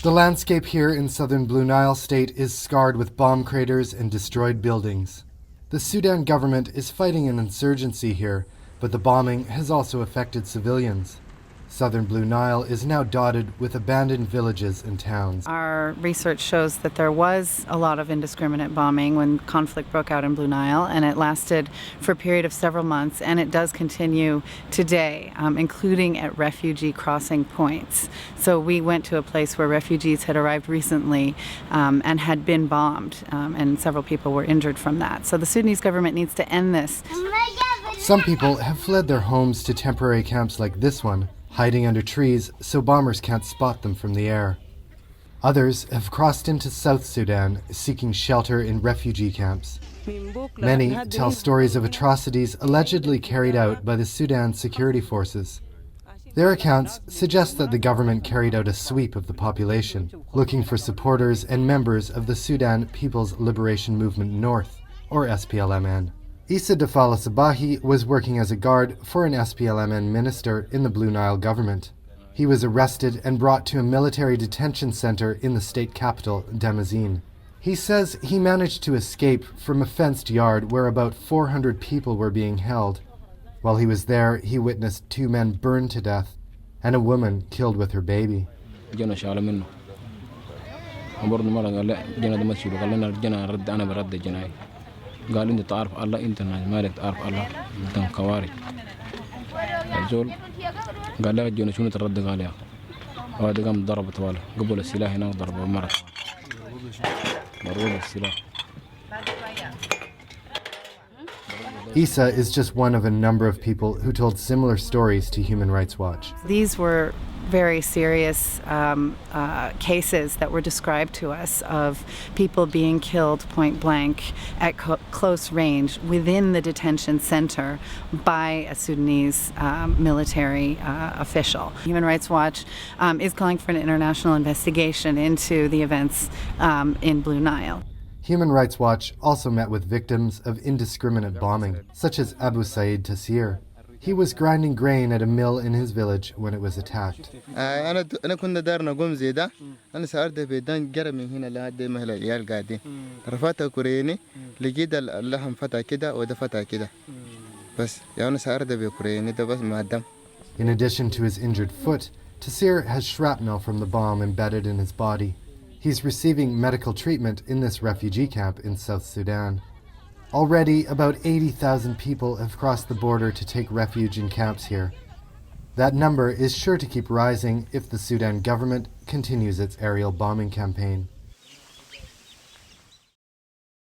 The landscape here in southern Blue Nile state is scarred with bomb craters and destroyed buildings. The Sudan government is fighting an insurgency here, but the bombing has also affected civilians. Southern Blue Nile is now dotted with abandoned villages and towns. Our research shows that there was a lot of indiscriminate bombing when conflict broke out in Blue Nile, and it lasted for a period of several months, and it does continue today, including at refugee crossing points. So we went to a place where refugees had arrived recently and had been bombed, and several people were injured from that. So the Sudanese government needs to end this. Some people have fled their homes to temporary camps like this one, hiding under trees so bombers can't spot them from the air. Others have crossed into South Sudan, seeking shelter in refugee camps. Many tell stories of atrocities allegedly carried out by the Sudan security forces. Their accounts suggest that the government carried out a sweep of the population, looking for supporters and members of the Sudan People's Liberation Movement North, or SPLMN. Issa Dafala Sabahi was working as a guard for an SPLMN minister in the Blue Nile government. He was arrested and brought to a military detention center in the state capital, Damazin. He says he managed to escape from a fenced yard where about 400 people were being held. While he was there, he witnessed 2 men burned to death and a woman killed with her baby. قال انت تعرف الله انت مالك تعرف الله انت كوارث الزول قال له جوني شنو ترد قال يا وهذا قام ضرب طواله قبل السلاح هنا وضربه مرة ضربه السلاح. Issa is just one of a number of people who told similar stories to Human Rights Watch. These were very serious cases that were described to us of people being killed point blank at close range within the detention center by a Sudanese military official. Human Rights Watch is calling for an international investigation into the events in Blue Nile. Human Rights Watch also met with victims of indiscriminate bombing, such as Abu Said Tassir. He was grinding grain at a mill in his village when it was attacked. أنا كنا دارنا قوم زي ده أنا سأرد بيدان جرى من هنا لحد ما العيال قاعدين رفعت كوريني لقيت اللحم فتح كده وده فتح كده بس يعني سأرد بكوريني ده بس مع الدم. In addition to his injured foot, Tassir has shrapnel from the bomb embedded in his body. He's receiving medical treatment in this refugee camp in South Sudan. Already, about 80,000 people have crossed the border to take refuge in camps here. That number is sure to keep rising if the Sudan government continues its aerial bombing campaign.